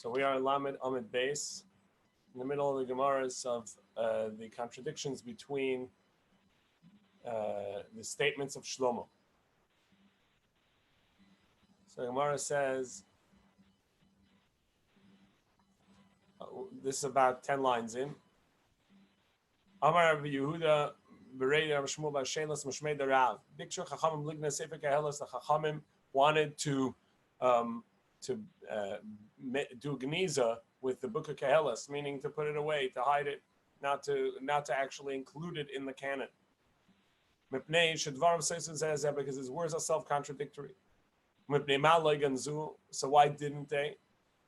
So we are Lamed Amid Beis, in the middle of the Gemaras of the contradictions between the statements of Shlomo. So Gemara says, this is about 10 lines in. Amar Rabbi Yehuda, Berei Rabbi Shmuel B'Shelas Mishmei Darav. Bikshu Chachamim Ligna Sefer Kehelas. The Chachamim wanted to do Geniza with the book of Kehelas, meaning to put it away, to hide it, not to actually include it in the canon. Mipnei Shedvarim says that because his words are self-contradictory. Mipnei Ma Lo Ganzu. So why didn't they?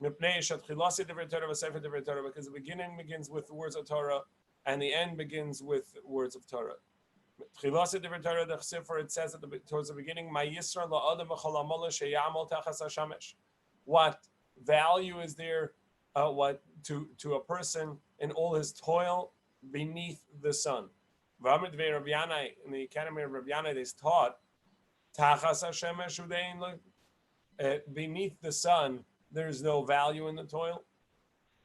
Mipnei Shadchilasi Divrei Torah v'Sefer Divrei Torah, because the beginning begins with the words of Torah and the end begins with words of Torah. Chilasi Divrei Torah, the Chsifra, it says towards the beginning, Ma Yisra La'adam V'chol Amol Sheyamol Tachas HaShamesh. What value is there? What to a person in all his toil beneath the sun? In the Academy of Rabbi Yanai, they taught Tachas HaShemesh Udein, beneath the sun, there's no value in the toil.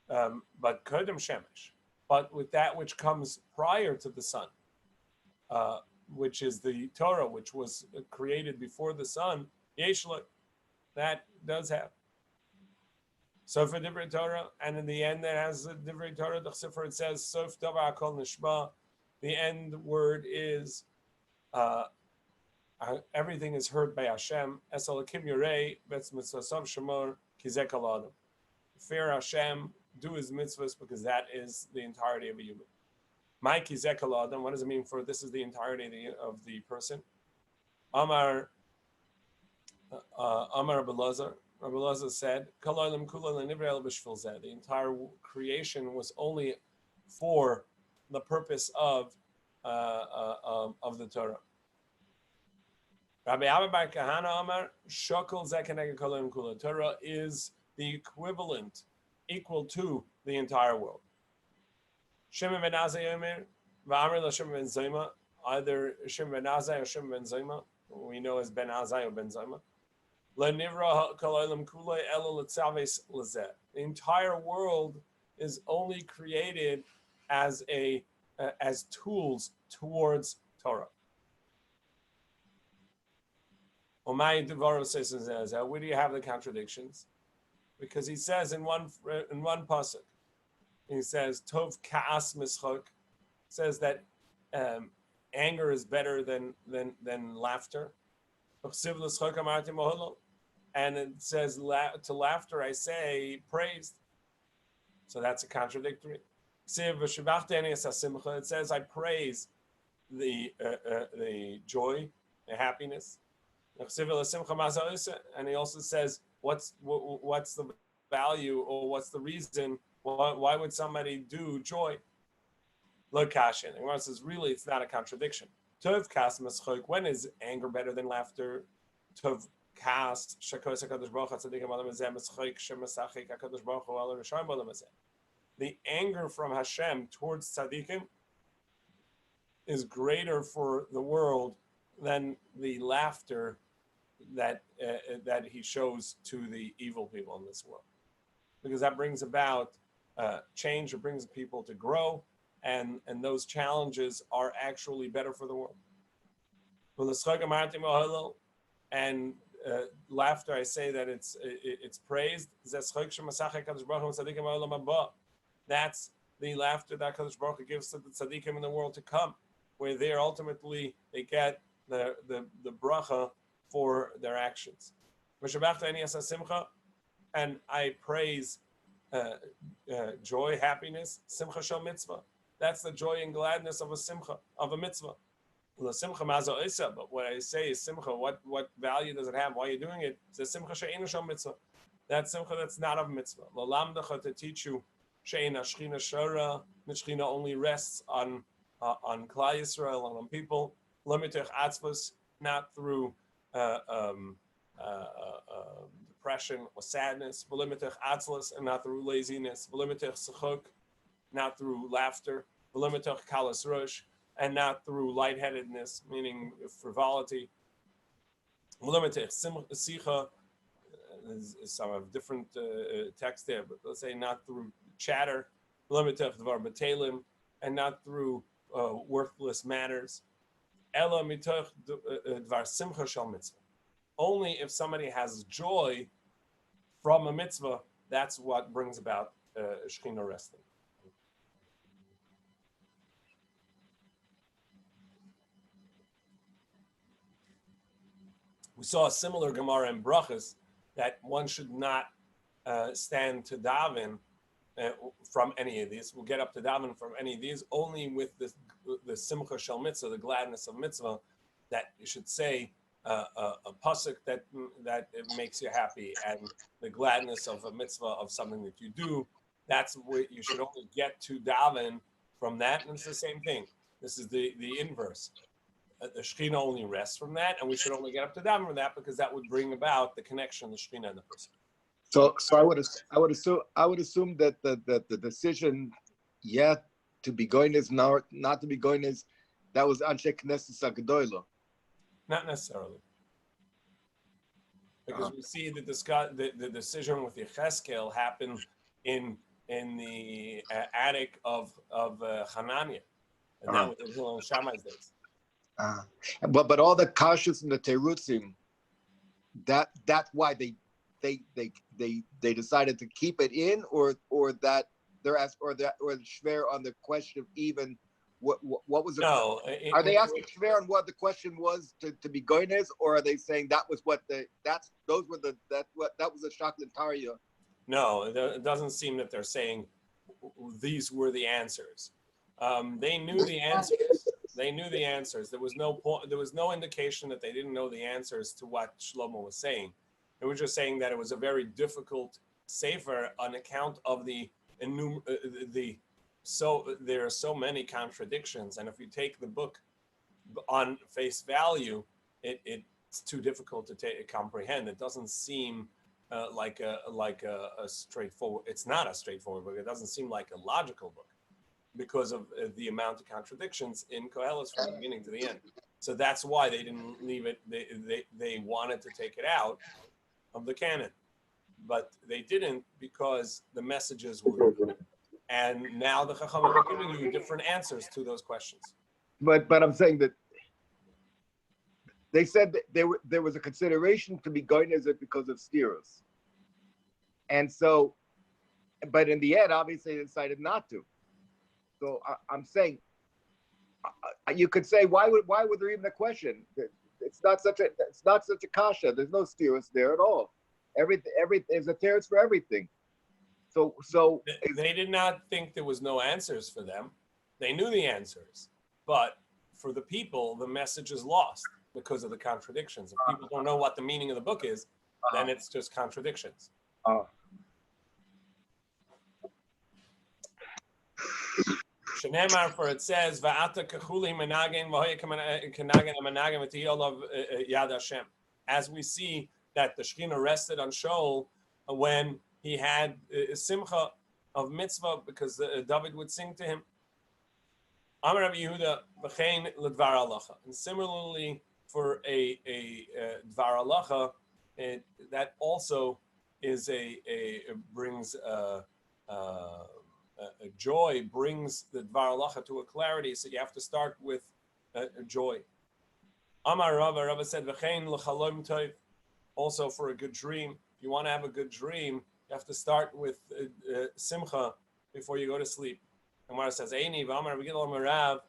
But Kodem Shemesh, but with that which comes prior to the sun, which is the Torah, which was created before the sun, Yeshla, that does have. So for Divrei Torah, and in the end, that has the Divrei Torah. The Chsifra, it says Sof Davar Kol Nishma. The end word is everything is heard by Hashem. Es Elokim Yorei Betz Mitzvosav Shemor Kizek Al Adam. Fear Hashem, do His mitzvahs, because that is the entirety of a human. My Kizek Al Adam. What does it mean for this? Is the entirety of the person? Amar Rabbi Lazar. Rabbi Lazar said, the entire creation was only for the purpose of the Torah. Rabbi Abba Bar Kahana Amar, Shokol Zekeneg Kollel Kula. Torah is the equivalent, equal to the entire world. Shimon ben Azai Omer, V'Amar la Shimon ben Zayma, either Shimon ben Azai or Shimon ben Zayma, we know as Ben Azai or Ben Zayma. The entire world is only created as tools towards Torah. Where do you have the contradictions? Because he says in one pasuk, he says Tov Ka'as Mischok, says that anger is better than laughter. And it says to laughter I say praised. So that's a contradictory. It says I praise the joy, the happiness. And he also says what's the value, or what's the reason why would somebody do joy? Look, Kashin. And one says really it's not a contradiction. Tov kas mischok. When is anger better than laughter? Tov kas shakos hakadosh baruch tzadikim alam hazeh mischok shemasachik hakadosh baruch hu al rishayim alam hazeh. The anger from Hashem towards tzadikim is greater for the world than the laughter that He shows to the evil people in this world, because that brings about change. It brings people to grow. And those challenges are actually better for the world. And laughter, I say that it's praised. That's the laughter that Kadosh Baruch Hu gives to the tzaddikim in the world to come, where ultimately they get the bracha for their actions. And I praise joy, happiness, simcha shel mitzvah. That's the joy and gladness of a simcha, of a mitzvah. But what I say is simcha. What value does it have? Why are you doing it? It's simcha she'eina shel mitzvah. That's simcha that's not of mitzvah. Lalamdacha, to teach you she'eina shchina shara. The shchina only rests on Klal Yisrael and on people. Limitech atzvus, not through depression or sadness. V'limitech atzlus, and not through laziness. V'limitech sechuk, not through laughter. V'limitech kalas rosh, and not through lightheadedness, meaning frivolity. V'limitech sicha, There's some of different texts there, but let's say not through chatter, and not through worthless matters. Only if somebody has joy from a mitzvah, that's what brings about Shekhinah resting. We saw a similar Gemara in Brachas that one should not stand to daven from any of these. We'll get up to daven from any of these, only with the simcha shel mitzvah, the gladness of mitzvah, that you should say a pasuk that it makes you happy, and the gladness of a mitzvah of something that you do. That's what you should only get to daven from that, and it's the same thing. This is the inverse. The Shekhinah only rests from that, and we should only get up to daven from that because that would bring about the connection of the Shekhinah and the person. So I would assume that the decision, to be going is not to be going is, that was Anshe Knesset HaGedolah. Not necessarily, because we see the decision with Yecheskel happened in the attic of Hananiah, and that was in Shammai's days. But all the kashas and the terutzim, that's why they decided to keep it in, or that they're asked, or the shver on the question of even what was it? No, are they asking shver on what the question was to be goynez, or are they saying that was what that was a shaklan tarya? No, it doesn't seem that they're saying these were the answers. They knew the answers. They knew the answers. There was no point. There was no indication that they didn't know the answers to what Shlomo was saying. They were just saying that it was a very difficult sefer on account of so there are so many contradictions, and if you take the book on face value, it's too difficult to comprehend. It doesn't seem like a straightforward. It's not a straightforward book. It doesn't seem like a logical book, because of the amount of contradictions in Kollel from the beginning to the end. So that's why they didn't leave it. They wanted to take it out of the canon, but they didn't, because the messages were good. And now the Chachamim are giving you different answers to those questions. But I'm saying that they said that there was a consideration to be going as it because of steros. And so, but in the end, obviously they decided not to. So I'm saying, you could say, why would there even a question? It's not such a kasha. There's no steers there at all. Everything there's a teretz for everything. So they did not think there was no answers for them. They knew the answers, but for the people, the message is lost because of the contradictions. If people don't know what the meaning of the book is, then it's just contradictions. Shenemar, for it says, "Va'ata kechuli menagen v'hoya kenagen amenagen v'tiyolav yad Hashem." As we see that the Shekhinah rested on Shaul when he had simcha of mitzvah, because David would sing to him. Amar Rabbi Yehuda v'chein l'dvar halacha. And similarly, for a dvar halacha, that also is brings a joy, brings the dvar halacha to a clarity. So you have to start with a joy. Amar Rava said v'chein l'chalom tov. Also for a good dream. If you want to have a good dream, you have to start with simcha before you go to sleep. And Gemara says, "Eini v'amar v'gidol merav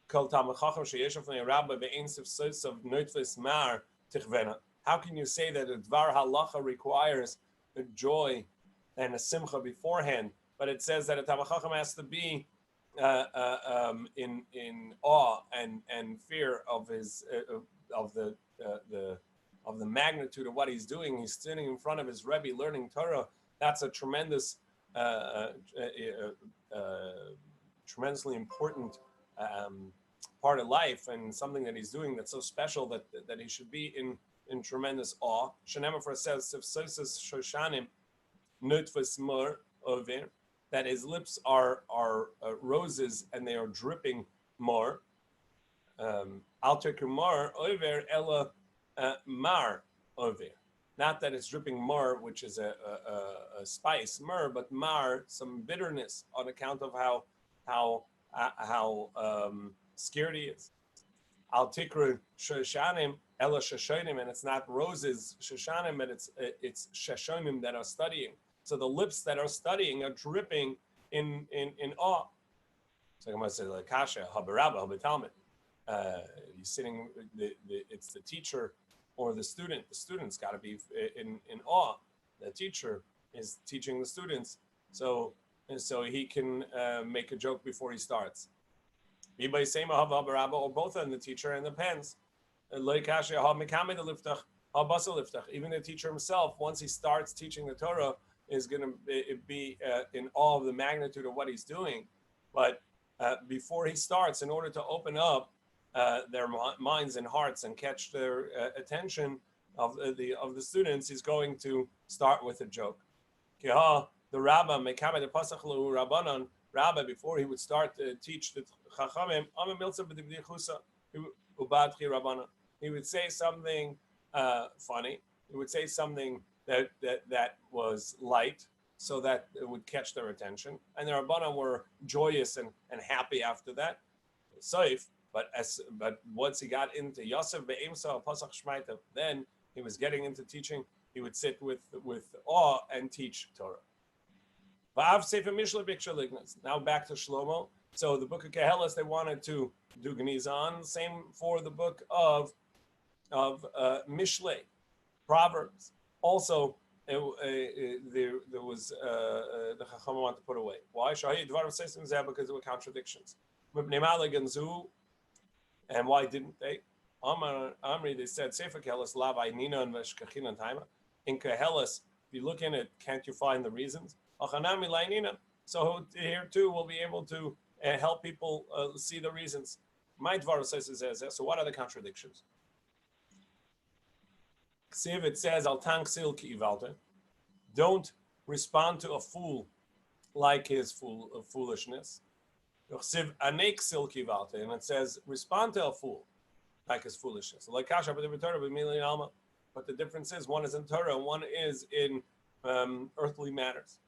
kol talmid chacham sheyeshav fnei rabba be'ensiv sosav noitvis mar tichvena." How can you say that a dvar halacha requires a joy and a simcha beforehand, but it says that a talmid chacham has to be in awe and fear of his of the magnitude of what he's doing? He's sitting in front of his Rebbe learning Torah. That's a tremendous, tremendously important part of life, and something that he's doing that's so special that he should be in tremendous awe. Shenemar for says shoshanim nutfas mor over, that his lips are roses and they are dripping more. Alter kumar over ella mar over. Not that it's dripping myrrh, which is a spice, myrrh, but mar, some bitterness on account of how scared he is. Al tikru shoshanim ela shoshanim, and it's not roses shoshanim, but it's shoshanim that are studying. So the lips that are studying are dripping in awe. So I'm going to say like kasha habarabba habatalmid. He's sitting. It's the teacher or the student. The student's got to be in awe. The teacher is teaching the students, so he can make a joke before he starts. Or both on the teacher and the pens. Even the teacher himself, once he starts teaching the Torah, is going to be in awe of the magnitude of what he's doing. But before he starts, in order to open up their minds and hearts and catch their attention of the students, he's going to start with a joke. The Rabbi, before he would start to teach the Chachamim, he would say something funny. He would say something that was light, so that it would catch their attention. And the Rabbanan were joyous and happy after that. Saif, but once he got into Yosef Be'emsa Pasach Shmaita, then he was getting into teaching. He would sit with awe and teach Torah. Now back to Shlomo. So the book of Koheles, they wanted to do Gnizan. Same for the book of Mishle, Proverbs. Also, there was the Chacham wanted to put away. Why? Because there were contradictions. And why didn't they? Amri, they said, Sefer Koheles, Lavai Nina and Veshkachin Taima. In Koheles, if you look in it, can't you find the reasons? So here too, we'll be able to help people see the reasons. My Dvar says, so what are the contradictions? It says, Al tanksil ki ivalta. Don't respond to a fool like his foolishness. And it says, respond to a fool like his foolishness. But the difference is, one is in Torah and one is in earthly matters.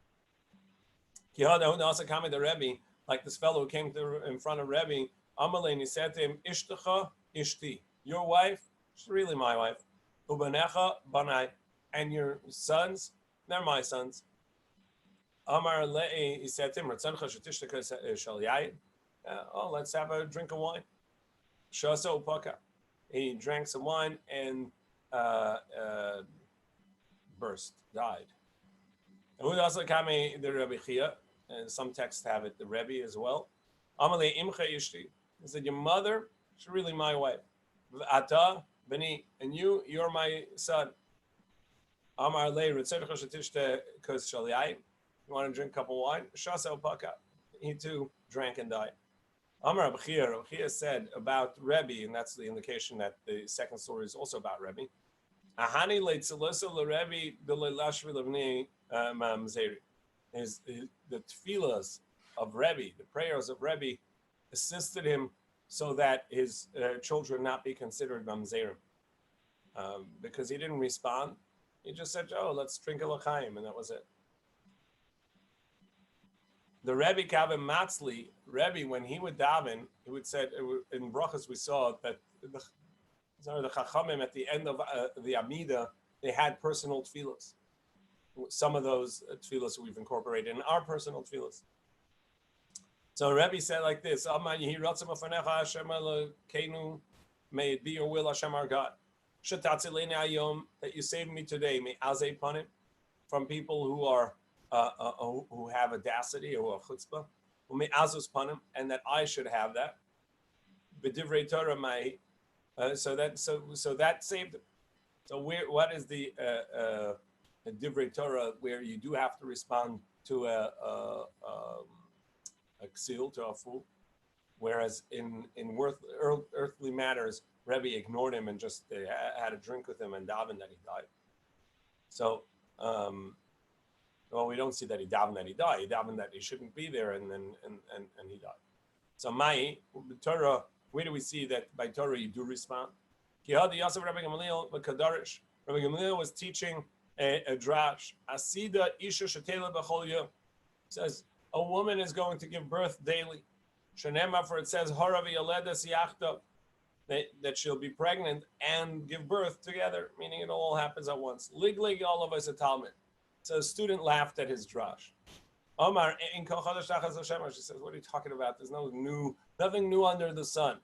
Also coming to Rebbe, like this fellow who came in front of Rebbe, Amalei, and he said to him, Ishtecha, Ishti, your wife, she's really my wife. Ubanecha, Banai, and your sons, they're my sons. Amar Le'i, he said to him, let's have a drink of wine. Shasa upaka. He drank some wine and died. And also coming the Rebbe Chia, and some texts have it, the Rebbe as well. Amalei imcha ishti. He said, your mother, she's really my wife. Ata beni, and you're my son. Amar lei ritzevcha shetishte kos shal yain. You want to drink a cup of wine? Shasa upaka. He too drank and died. Amar Rabbi Chia said about Rebbe, and that's the indication that the second story is also about Rebbe. Ahani leitzalosa l'Rebbe d'leilashvi l'vnei mamzeri. The tefillas of Rebbe, the prayers of Rebbe, assisted him so that his children not be considered mamzerim. Because he didn't respond. He just said, let's drink a l'chaim, and that was it. The Rebbe Kavim Matzli, Rebbe, when he would daven, he would say, in Brachas we saw that the Chachamim at the end of the Amida, they had personal tefillas. Some of those tefillas we've incorporated in our personal tefillas. So Rebbe said like this, may it be your will, Hashem our God, that you saved me today, from people who are who have audacity or chutzpah, and that I should have that. B'divrei Torah so that saved him. So what is the divrei Torah where you do have to respond to a ksil, to a fool, whereas in earthly matters, Rebbe ignored him and just had a drink with him and davened that he died. So. Well, we don't see that he davened that he died. He davened that he shouldn't be there, and he died. So, Torah, where do we see that by Torah you do respond? Rabbi Gamliel was teaching a drash. Asida isha shetela b'chol yom. Says a woman is going to give birth daily. Shenema, for it says haravi aledas yachta, that she'll be pregnant and give birth together, meaning it all happens at once. Liglig all of us a Talmud. So a student laughed at his drash. Omar in kol chodesh tachas Hashem. She says, "What are you talking about? There's nothing new under the sun."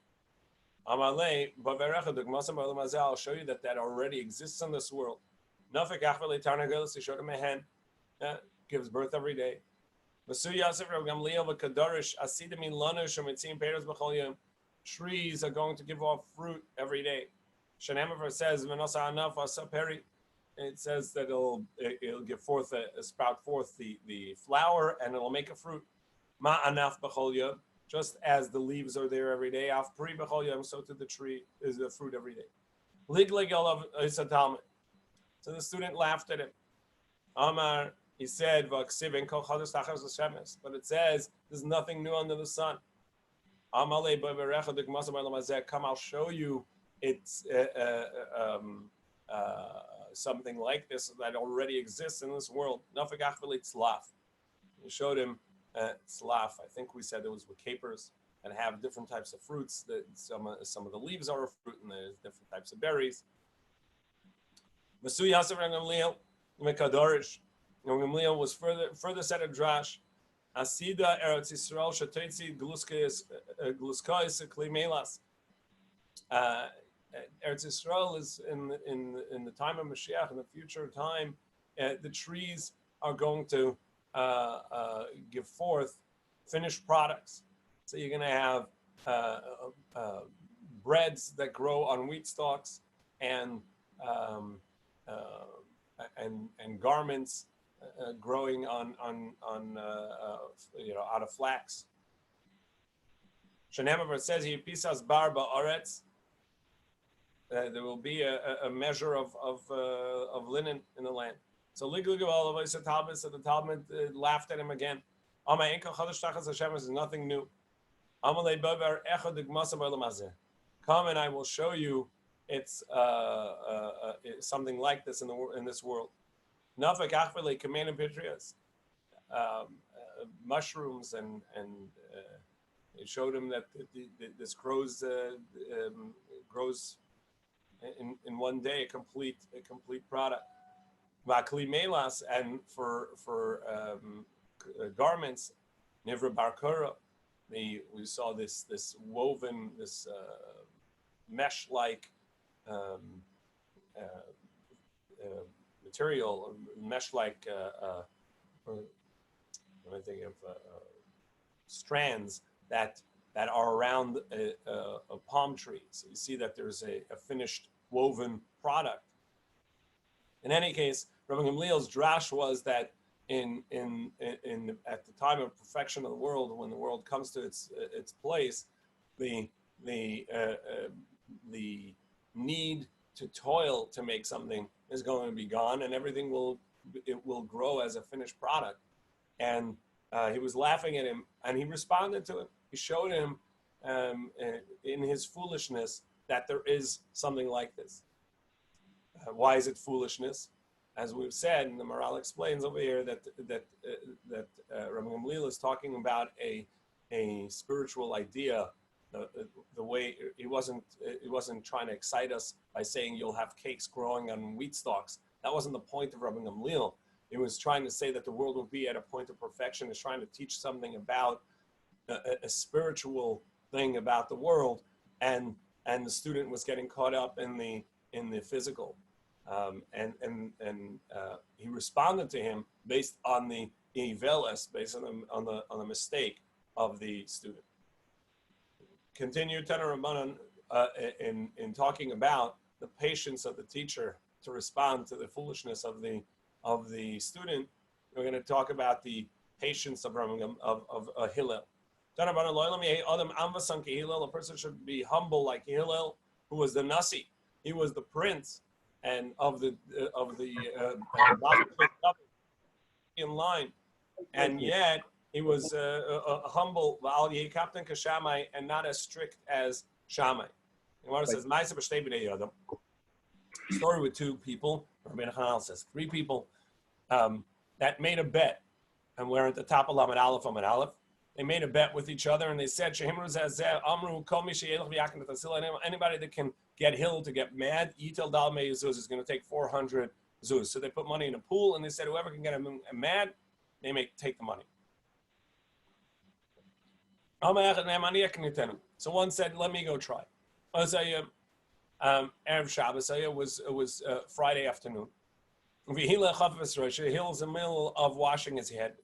Amalei baverecha dugmasam ba'olam hazeh. I'll show you that already exists in this world. Nafik achveli tarnagelis yishod mehen, gives birth every day. Masu Yosef Rabbi Gamliel v'kadarish asidim ilanu shemitzim peiros b'chol yom. Trees are going to give off fruit every day. Shanemer says v'nosa anaf asa peri. It says that it'll give forth sprout forth the flower and it'll make a fruit. Ma anaf b'chol yom. Just as the leaves are there every day, af pri b'chol yom, so to the tree is the fruit every day. Lig olav is a Talmud. So the student laughed at him. Amar, he said, but it says there's nothing new under the sun. Come, I'll show you it's something like this that already exists in this world. He showed him tzlaf. I think we said it was with capers and have different types of fruits. That some of the leaves are a fruit and there's different types of berries. Masu Yasser and Gamliel Mekadorish. Gamliel was further said a drash. Asida Eretz Yisrael Shatetzi Gluskais Klimelas. Eretz Yisrael is in the time of Mashiach, in the future time, the trees are going to give forth finished products. So you're going to have breads that grow on wheat stalks and garments growing on out of flax. Shanemaver says he pisas bar ba'aretz. There will be a measure of linen in the land. So the Talmud laughed at him again. Is nothing new. Come and I will show you it's something like this in this world. Mushrooms and it showed him that this grows in one day a complete product. And for garments, Nivra Barkura, we saw this woven, this mesh-like material, mesh-like strands that are around a palm tree. So you see that there's a finished woven product. In any case, Rabbi Gamliel's drash was that in at the time of perfection of the world, when the world comes to its place, the need to toil to make something is going to be gone, and everything will grow as a finished product. And he was laughing at him, and he responded to him. He showed him in his foolishness that there is something like this. Why is it foolishness? As we've said, and the Maral explains over here that Rabbi Gamliel is talking about a spiritual idea. The way he wasn't trying to excite us by saying you'll have cakes growing on wheat stalks. That wasn't the point of Rabbi Gamliel. He was trying to say that the world will be at a point of perfection. He's trying to teach something about a spiritual thing about the world, and the student was getting caught up in the physical. He responded to him based on the ivelis, based on the mistake of the student. Continue Tanur Rabbanan in talking about the patience of the teacher to respond to the foolishness of the student. We're going to talk about the patience of Hillel. A person should be humble like Hillel, who was the Nasi. He was the prince and of the in line, and yet he was humble and not as strict as Shammai. The Gemara says, story with two people. Rabbi Hanal says 3 people that made a bet, and we're at the top of Lamed Aleph, Amud Aleph. They made a bet with each other, and they said, anybody that can get Hill to get mad, Yitel Dal Me Zuz is going to take 400 Zuz. So they put money in a pool, and they said, whoever can get him mad, they may take the money. So one said, let me go try. Erev Shabbos, it was Friday afternoon. Hill's in the middle of washing his hair.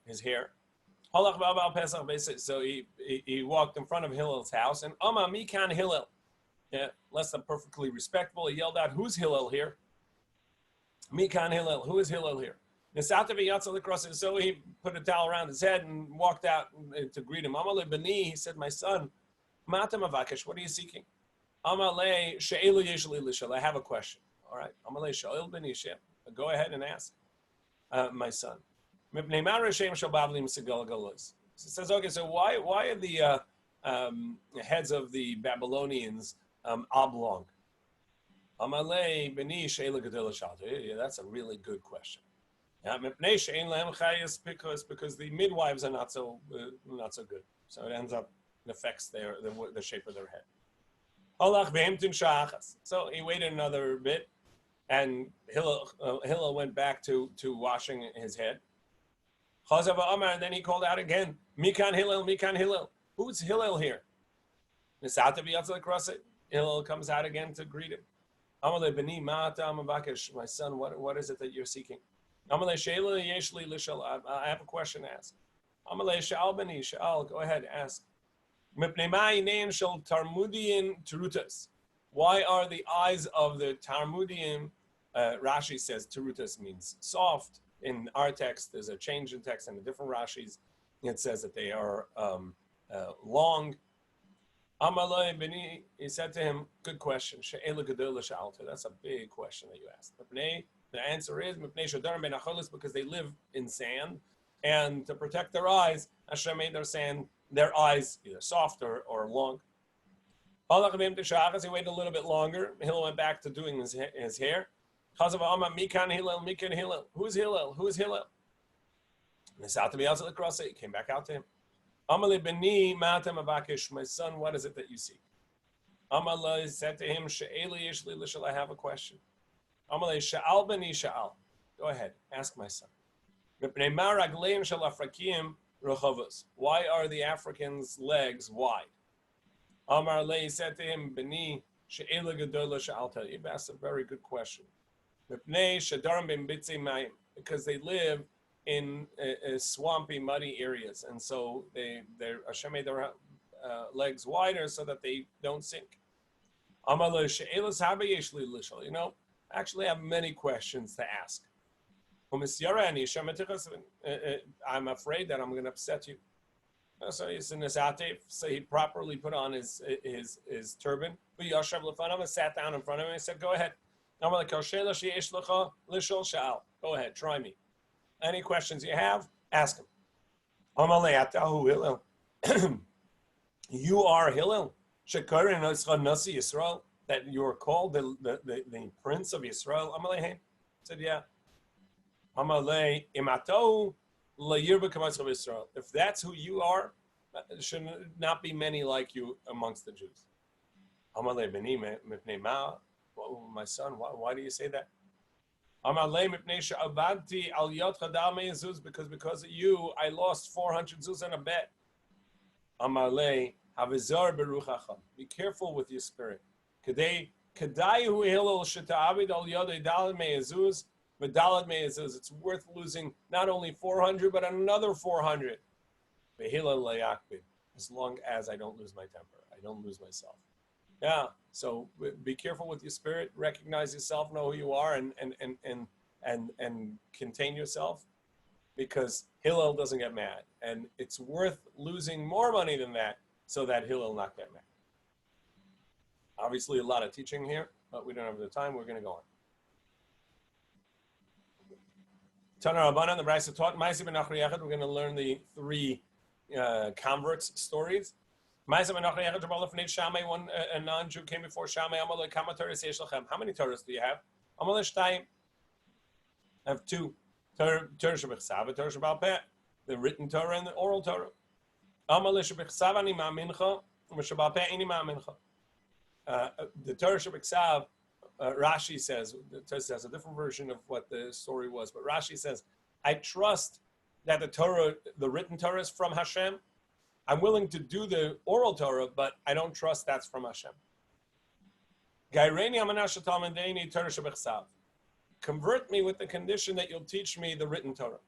So he walked in front of Hillel's house, and Mikan Hillel, less than perfectly respectable, he yelled out, "Who's Hillel here?" Mikan Hillel, who is Hillel here? So he put a towel around his head and walked out to greet him. He said, "My son, what are you seeking?" I have a question. All right. Go ahead and ask, my son. He says, okay, so why are the heads of the Babylonians oblong? Yeah, that's a really good question. Because the midwives are not so good. So it affects the shape of their head. So he waited another bit, and Hillel went back to washing his head. And then he called out again, Mikan Hillel. Who's Hillel here? Hillel comes out again to greet him. My son, what is it that you're seeking? I have a question to ask. Go ahead, ask. Why are the eyes of the Talmudian, Rashi says Terutas means soft. In our text, there's a change in text, and in different Rashis, it says that they are long. He said to him, good question. That's a big question that you asked. The answer is because they live in sand, and to protect their eyes, Hashem made their eyes either soft or long. He waited a little bit longer. Hillel went back to doing his hair. Mikan Hillel. Who's Hillel? Who's Hillel? And he came back out to him. My son, what is it that you seek? Amalai said to him, I have a question. Amalai sha'al bani sha'al. Go ahead, ask my son. Why are the Africans' legs wide? Amar Lei said to him, Beni she'ela gedola sha'alta. You've asked a very good question. Because they live in swampy, muddy areas, and so Hashem made their legs wider so that they don't sink. Actually, I have many questions to ask. I'm afraid that I'm going to upset you. So he's in his atif, so he properly put on his turban. But Yashav sat down in front of him and said, "Go ahead. Go ahead, try me. Any questions you have, ask him." You are Hillel, that you are called the Prince of Yisrael. I said, yeah. If that's who you are, there should not be many like you amongst the Jews. My son, why do you say that? Because of you, I lost 400 zuz in a bet. Be careful with your spirit. It's worth losing not only 400, but another 400. As long as I don't lose my temper, I don't lose myself. Yeah, so be careful with your spirit. Recognize yourself, know who you are, and contain yourself, because Hillel doesn't get mad, and it's worth losing more money than that so that Hillel not get mad. Obviously, a lot of teaching here, but we don't have the time. We're going to go on. Tana Rabbanan, the Brisa taught, we're going to learn the 3 converts stories. One a non-Jew came before Shammai. How many Torahs do you have? Amal Shtayim. I have two. Torah Shebechsav, Torah Shebal Peh, the written Torah and the oral Torah. Amal Shebechsav ani ma'amincha, Shebal Peh ani ma'amincha. The Torah Shebechsav, Rashi says, a different version of what the story was, but Rashi says, I trust that the Torah, the written Torah is from Hashem. I'm willing to do the oral Torah, but I don't trust that's from Hashem. Gaireni amanash talmideni Torah shebechsav. Convert me with the condition that you'll teach me the written Torah.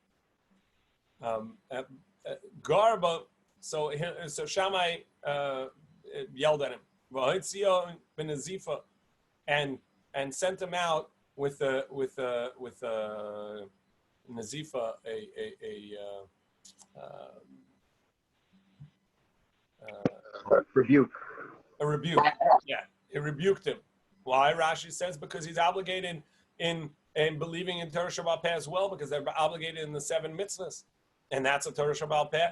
Garba, so Shammai yelled at him, and sent him out with Nazifa, Rebuke. a rebuke. Yeah, he rebuked him. Why? Rashi says because he's obligated in believing in Torah Shabbat Peh as well, because they're obligated in the 7 mitzvahs, and that's a Torah Shabbat Peh.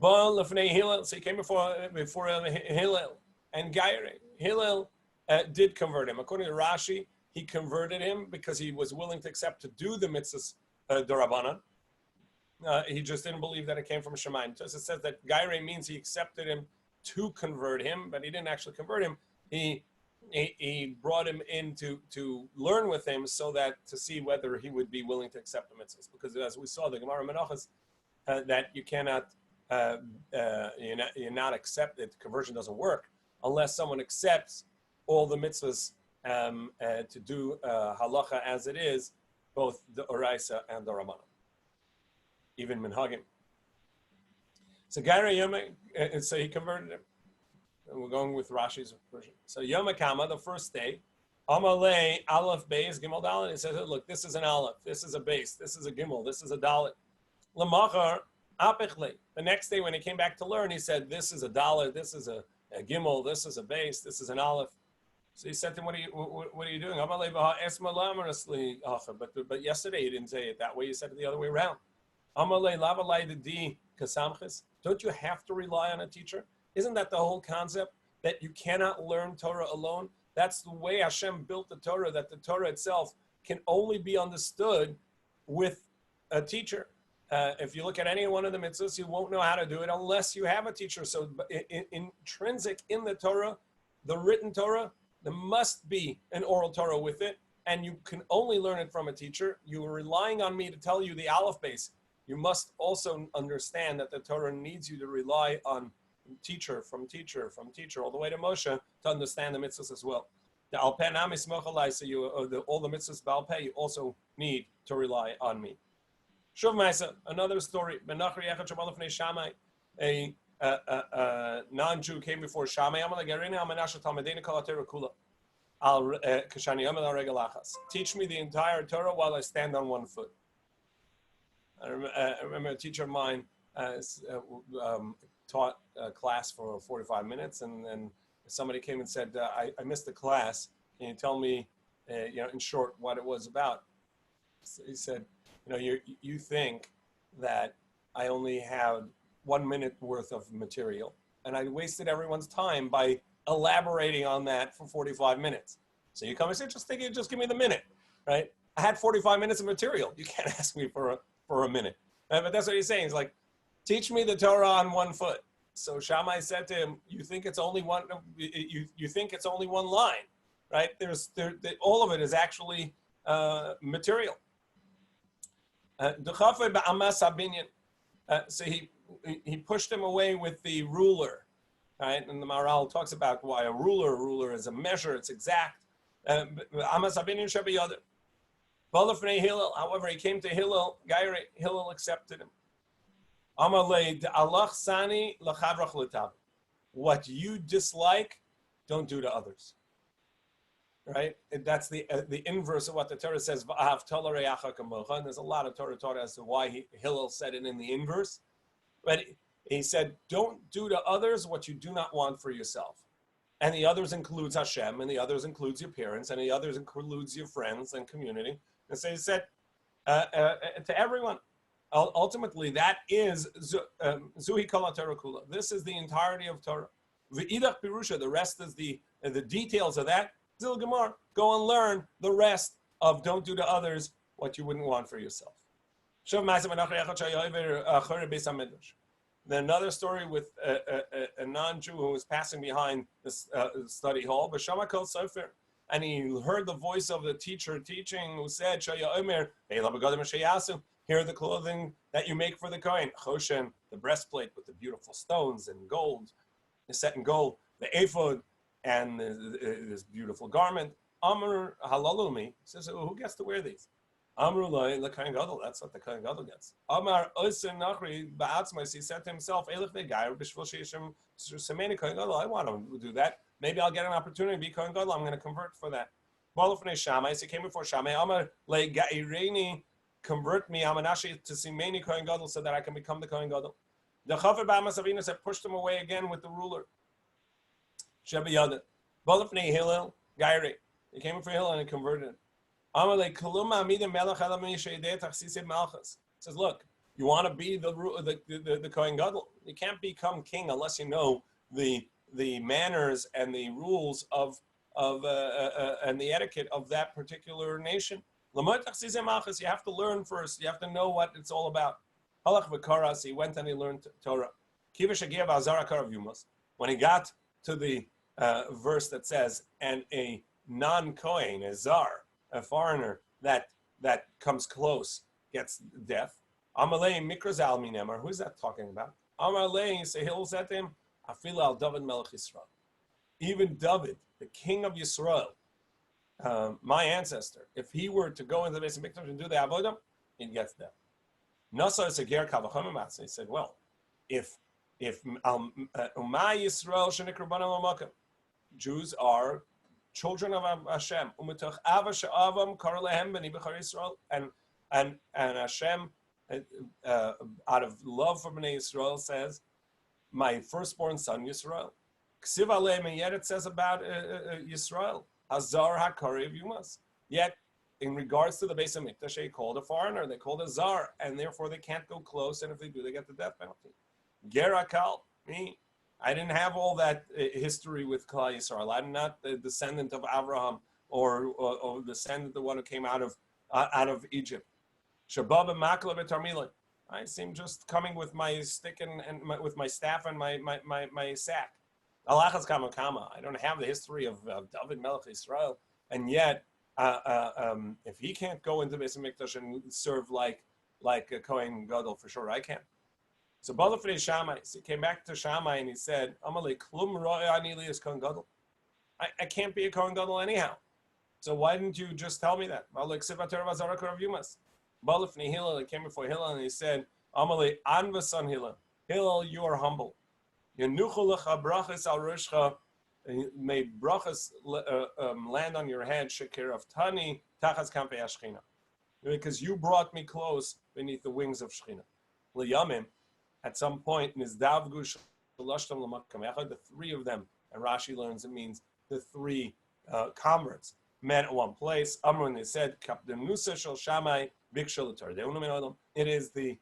So he came before Hillel and Gaire. Hillel did convert him. According to Rashi, he converted him because he was willing to accept to do the mitzvahs d'Rabbanan. He just didn't believe that it came from Shemayim. So it says that Gaire means he accepted him to convert him, but he didn't actually convert him. He brought him in to learn with him so that to see whether he would be willing to accept the mitzvahs. Because as we saw, the Gemara Menachos, that you cannot, you're not accepted, conversion doesn't work unless someone accepts all the mitzvahs to do halacha as it is, both the Oraisa and the Ramana, even Minhagim. So Gaira Yom, so he converted him. And we're going with Rashi's version. So Yom HaKama, the first day, Amalei Aleph Beis Gimel Dalet. He says, look, this is an Aleph, this is a base, this is a Gimel, this is a Dalet. Lamachar Apichle. The next day when he came back to learn, he said, this is a Dalet, this is a Gimel, this is a base, this is an Aleph. So he said to him, what are you doing? But yesterday you didn't say it that way, you said it the other way around. Don't you have to rely on a teacher? Isn't that the whole concept, that you cannot learn Torah alone? That's the way Hashem built the Torah, that the Torah itself can only be understood with a teacher. If you look at any one of the mitzvahs, you won't know how to do it unless you have a teacher. So intrinsic in the Torah, the written Torah, there must be an oral Torah with it, and you can only learn it from a teacher. You are relying on me to tell you the Aleph base. You must also understand that the Torah needs you to rely on teacher, all the way to Moshe, to understand the mitzvahs as well. The Al Peh Nam Yismoch Alai, so all the mitzvahs Baal Peh, you also need to rely on me. Shuv Ma'isa, another story. Menachri Echad Shabbat Lefnei Shammai, a non-Jew came before Shammai. Teach me the entire Torah while I stand on one foot. I remember a teacher of mine taught a class for 45 minutes, and then somebody came and said, I missed the class. Can you tell me, in short, what it was about? So he said, you think that I only had 1 minute worth of material, and I wasted everyone's time by elaborating on that for 45 minutes. So you come and say, just give me the minute, right? I had 45 minutes of material. You can't ask me for a minute. But that's what he's saying. He's like, teach me the Torah on 1 foot. So Shammai said to him, you think it's only one line, right? All of it is actually material. So he pushed him away with the ruler, right? And the Maharal talks about why a ruler is a measure, it's exact. However, he came to Hillel. Hillel accepted him. What you dislike, don't do to others. Right? That's the inverse of what the Torah says. And there's a lot of Torah taught as to why Hillel said it in the inverse. But he said, don't do to others what you do not want for yourself. And the others includes Hashem, and the others includes your parents, and the others includes your friends and community. And so he said to everyone, ultimately, that is Zuhi Kol HaTorah Kula. This is the entirety of Torah. V'idach Pirusha, the rest is the details of that. Zil Gemar, go and learn the rest of don't do to others what you wouldn't want for yourself. Then another story with a non-Jew who was passing behind this study hall, and he heard the voice of the teacher teaching, who said, here are the clothing that you make for the Kohen. Choshen, the breastplate with the beautiful stones and gold, set in gold, the ephod, and this beautiful garment. Amr halalumi says, who gets to wear these? Amr the Kohen Gadol, that's what the Kohen Gadol gets. Amar oisen nachri ba'atzmais, he said to himself, Elif v'gayer b'shvil sheishim semeni Kohen Gadol, I want to do that. Maybe I'll get an opportunity to be Kohen Gadol, I'm going to convert for that. Balofnei Shammai, so he came before Shammai, Amar le ga'ireni, convert me, Amanashi, to semeni Kohen Gadol, so that I can become the Kohen Gadol. The Chaver B'amas Avinu said, pushed him away again with the ruler. Sheba Yada. Balofnei Hillel, Gairi. He came before Hillel and he converted him. Says, look, you want to be the Kohen Gadol? You can't become king unless you know the manners and the rules of and the etiquette of that particular nation. You have to learn first. You have to know what it's all about. He went and he learned Torah. When he got to the verse that says, and a non-Kohen, a Zar, a foreigner that comes close gets death. Amalei Mikrazal Minemar. Who is that talking about? Amalei Sehil said to him, Afil al David Melech Yisrael. Even David, the king of Yisrael, my ancestor, if he were to go into the Beis Hamikdash and do the avodah, he'd get death. Nasa is a ger kavachomamatz. He said, well, if Umay Yisrael shenikru b'nei l'makom, Jews are children of Hashem, and Hashem, out of love for Bnei Yisrael, says, "My firstborn son Yisrael." Ksiv aleim, and yet it says about Yisrael, Azar Hakariv Yumas. Yet, in regards to the Beis Hamikdash, they called a foreigner, they called a Zar, and therefore they can't go close, and if they do, they get the death penalty. Gerakal, me. I didn't have all that history with Klal Yisrael. I'm not the descendant of Abraham or descendant, the one who came out of Egypt. Shabab and Makla v'Tarmila. I seem just coming with my stick and with my staff and my sack. Alachas kama kama. I don't have the history of David Melech Yisrael, and yet if he can't go into Beis Hamikdash and serve like a Kohen Gadol, for sure I can. So Balafrei Shammai, so he came back to Shammai and he said, Amalei Klum Ro'ani li is Kohen Gadol. I can't be a Kohen Gadol anyhow. So why didn't you just tell me that? Balafrei Hillel, he came before Hillel and he said, Amalei Anva son Hillel. Hillel, you are humble. Yenuchu lecha brachas al roshcha. May brachas land on your head. Shekir of Tani tachas kampei Shechina. Because you brought me close beneath the wings of Shechina. L'yamim. At some point, Nizdavgu Shalashtam L'Makam Echad, the three of them, and Rashi learns it means the three converts met at one place. Amrun, they said, Kapdenusa Shal Shammai Bikshal L'Torah. It is the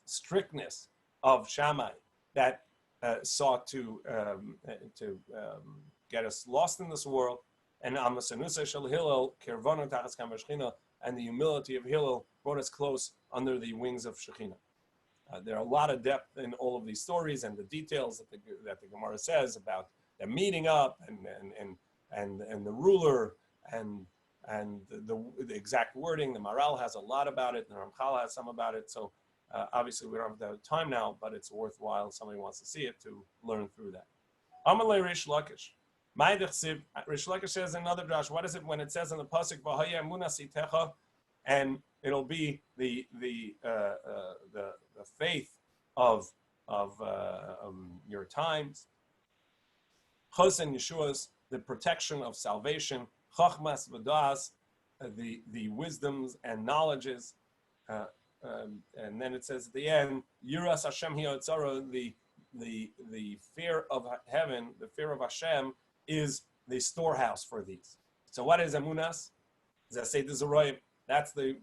strictness of Shammai that sought to get us lost in this world, and Amasanusa Shal Hillel Kirvana Tachas Kam Shechina, and the humility of Hillel brought us close under the wings of Shekhinah. There are a lot of depth in all of these stories and the details that the Gemara says about them meeting up and the ruler and the exact wording. The Maral has a lot about it. The Ramchal has some about it. So obviously we don't have the time now, but it's worthwhile if somebody wants to see it to learn through that. Amalei Rish Lakish. Rish Lakish says another drash. What is it when it says in the pasuk V'haya Munasitecha, and it'll be the faith of your times. Chosen Yeshua's, the protection of salvation. Chachmas v'das, the wisdoms and knowledges. And then it says at the end, Yiras Hashem hiyotzara, the fear of heaven, the fear of Hashem is the storehouse for these. So what is Emunas? Zasei Zeraim. That's the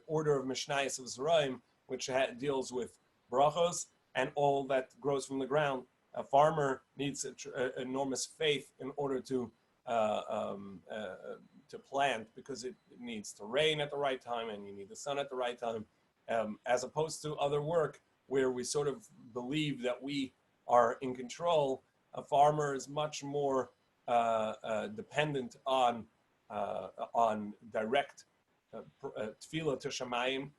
order of Mishnayos of Zeraim, which deals with brachos and all that grows from the ground. A farmer needs enormous faith in order to plant, because it needs to rain at the right time and you need the sun at the right time, as opposed to other work where we sort of believe that we are in control. A farmer is much more dependent on direct tefillah to Shemayim.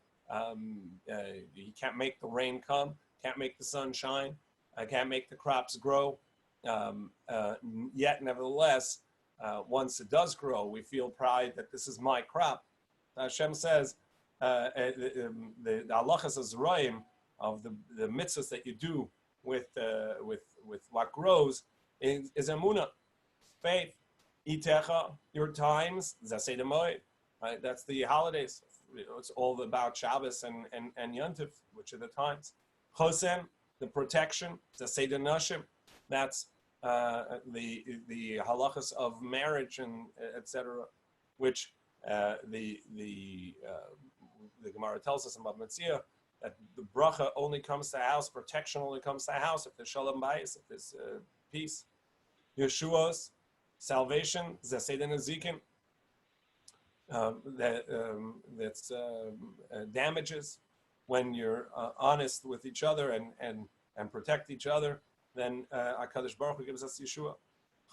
He can't make the rain come, can't make the sun shine, can't make the crops grow. Yet, nevertheless, once it does grow, we feel pride that this is my crop. Hashem says the halachas azroim of the mitzvahs that you do with what grows is emunah, faith. Itecha, your times, zasei demoed, right? That's the holidays. It's all about Shabbos and Yontif, which are the times. Chosen, the protection, zasei denashim, that's the halachas of marriage and etc., which the Gemara tells us in Bava Metzia that the bracha only comes to the house, protection only comes to the house if there's shalom bayis, if there's peace. Yeshua's salvation, zasei nezikin, that's damages. When you're honest with each other and protect each other, then HaKadosh Baruch Hu gives us Yeshua.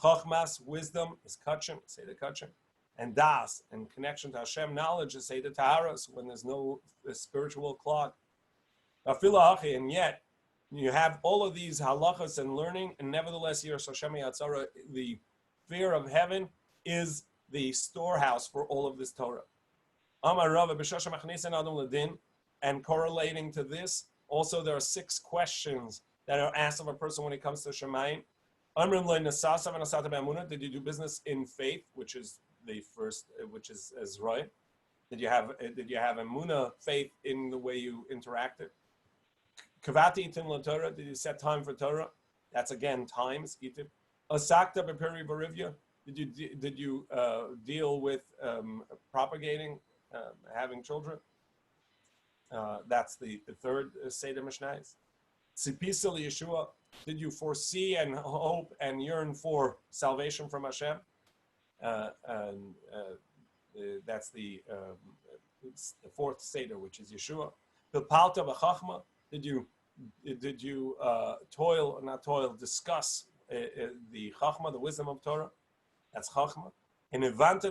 Chochmas, wisdom, is kachim, say the kachim. And das, and connection to Hashem, knowledge, is say the taharas, when there's no spiritual clog. And yet, you have all of these halachas and learning, and nevertheless, Yiras Hashem Yatzara, the fear of heaven is the storehouse for all of this Torah. Amar Rava b'shosha machnisin adam ledin, and correlating to this, also there are 6 questions that are asked of a person when it comes to Shemayim. Amrim lo nasasav v'nasata b'emunah. Did you do business in faith, which is the first, which is Ezroi? Did you have emunah, faith in the way you interacted? Kavati itim l'Torah. Did you set time for Torah? That's again times itim. Asakta b'peri barivya. Did you deal with propagating, having children? That's the third Seder Mishnayos. Tzipisa Yeshua. Did you foresee and hope and yearn for salvation from Hashem? That's the 4th Seder, which is Yeshua. Pilpalta b'chachma. Did you toil, not toil, discuss the chachma, the wisdom of Torah? That's chachma. And Evanta,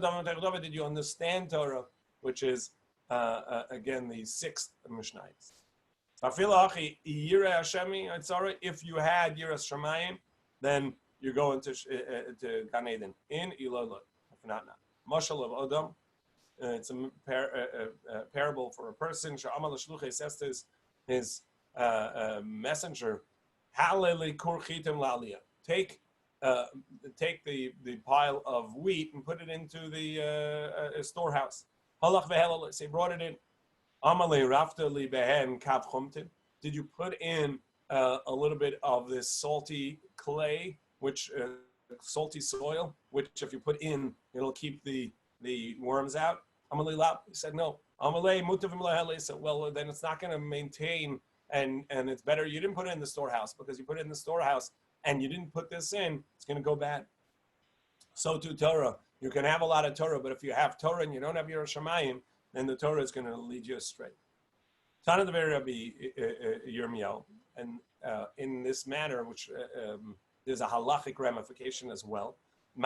did you understand Torah, which is again the 6th Mishnayos. If you had Yiras Shemayim, then you're going to Gan Eden. In Ilolo, if not. Mashal of Odom. It's a parable for a person. Sha'amal Shluchei says to his messenger, Haleli kur chitim la'aliyah. Take the pile of wheat and put it into the storehouse. Halach ve'helal. So he brought it in. Amalei rafta li behen kav chumtin. Did you put in a little bit of this salty clay, which salty soil, which if you put in, it'll keep the worms out? Amalei lap. He said no. Amalei mutavim lahele. So well, then it's not going to maintain, and it's better you didn't put it in the storehouse, because you put it in the storehouse and you didn't put this in, it's going to go bad. So to Torah, you can have a lot of Torah, but if you have Torah and you don't have Yiras Shemayim, then the Torah is going to lead you astray. Tana the very Rabbi Yirmiyahu, and in this matter, which there's a halachic ramification as well. If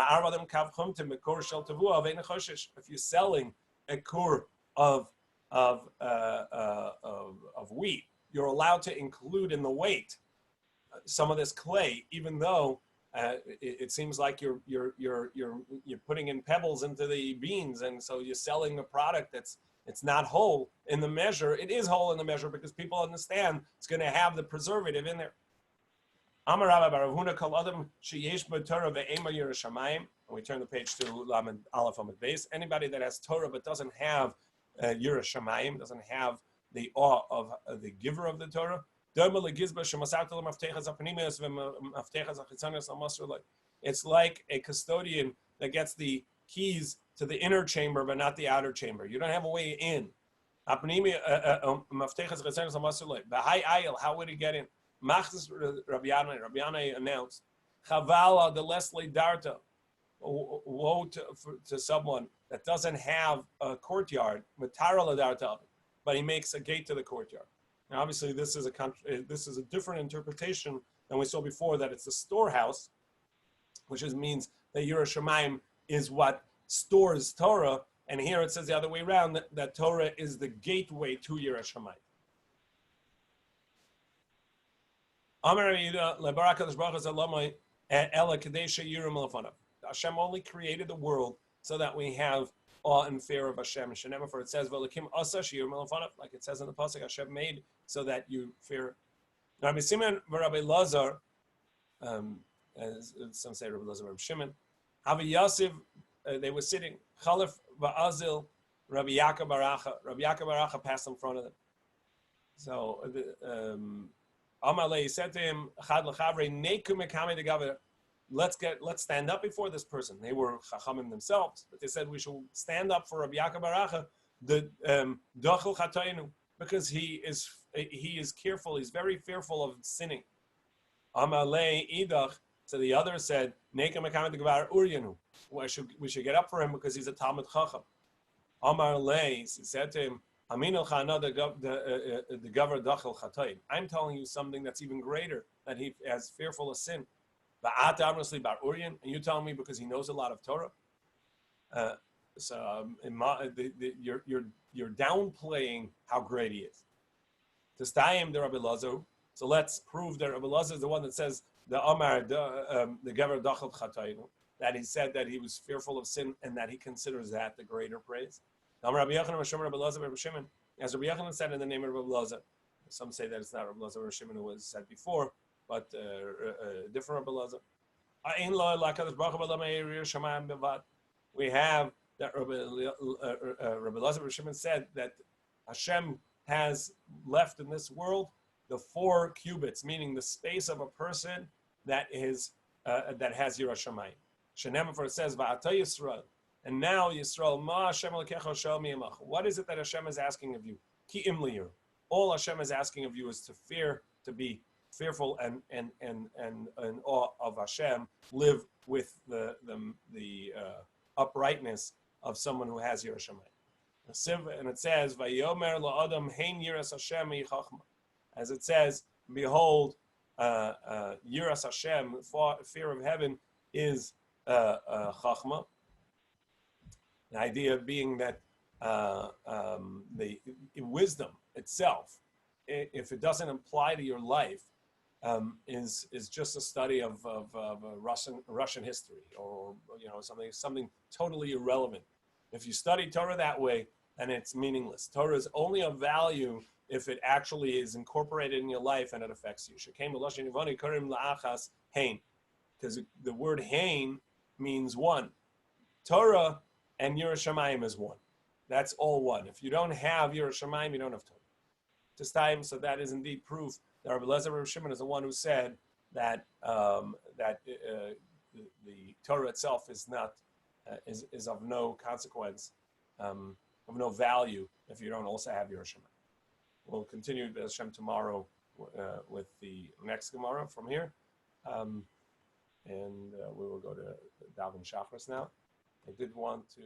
you're selling a kur of wheat, you're allowed to include in the weight some of this clay, even though it seems like you're putting in pebbles into the beans, and so you're selling a product it's not whole in the measure. It is whole in the measure because people understand it's going to have the preservative in there. Amar Rabbi Baravuna kol adam sheyesh bo Torah ve'ema Yiras Shamayim. And we turn the page to Lamed Aleph Amud Beis. Anybody that has Torah but doesn't have Yiras Shamayim, doesn't have the awe of the giver of the Torah. It's like a custodian that gets the keys to the inner chamber but not the outer chamber. You don't have a way in. How would he get in? Machzis Rabbi Yanai announced, Chavala the Leslie Darta, woe to someone that doesn't have a courtyard, Matara Ladarta, but he makes a gate to the courtyard. Now, obviously, this is a different interpretation than we saw before, that it's a storehouse, which means that Yerushalayim is what stores Torah, and here it says the other way around, that Torah is the gateway to Yerushalayim. Hashem only created the world so that we have awe and fear of Hashem. For it says, like it says in the pasuk, Hashem made so that you fear. Rabbi Simon, Rabbi Lazar, as some say Rabbi Lazar, Rabbi Shimon, Rabbi Yosef, they were sitting. Chalif Ba'azil, Rabbi Yaakov Baracha. Rabbi Yaakov Baracha passed in front of them. So Amalei said to him, Chad l'chavre neku mekame degaver. Let's stand up before this person. They were chachamim themselves, but they said we should stand up for Rabbi Yaakov Baracha, the dachel chatoinu, because he is careful. He's very fearful of sinning. Amalei idach. So the other said, neku mekame degaver uryanu. We should get up for him because he's a Talmud Chacham. Amar Lei, he said to him, I'm telling you something that's even greater, that he is fearful of sin. And you tell me because he knows a lot of Torah. You're downplaying how great he is. Testayim the Rabbi Lazar. So let's prove that Rabbi Lazar is the one that says the Amar the Gavar Dachal Chatainu, that he said that he was fearful of sin and that he considers that the greater praise. As Rabbi Yochanan said in the name of Rabbi Lazar. Some say that it's not Rabbi Lazar or Shimon who was said before, but different Rabbi Lazar. We have that Rabbi Lazar or Shimon said that Hashem has left in this world the 4 cubits, meaning the space of a person that has Yerushalayim. Shenem, for it says, Va'ata Yisrael. And now Yisrael, Ma Hashem Elokecha Shel Miyamach. What is it that Hashem is asking of you? Ki im liyur. All Hashem is asking of you is to fear, to be fearful and awe of Hashem. Live with the uprightness of someone who has Yerushalayim. And it says, Vayomer la'adam hein yiras Hashem yichachma. As it says, behold, yiras Hashem, fear of heaven, is chachma. The idea being that the wisdom itself, if it doesn't apply to your life, is just a study of Russian history, or something totally irrelevant. If you study Torah that way, then it's meaningless. Torah is only of value if it actually is incorporated in your life and it affects you. Because the word hain means one. Torah and Yerushalayim is one. That's all one. If you don't have Yerushalayim, you don't have Torah. So that is indeed proof that Rabbi Lezer Rabbi Shimon is the one who said that the Torah itself is not is of no consequence, of no value if you don't also have Yerushalayim. We'll continue Hashem tomorrow with the next Gemara from here, and we will go to Davin Shachris now. I did want to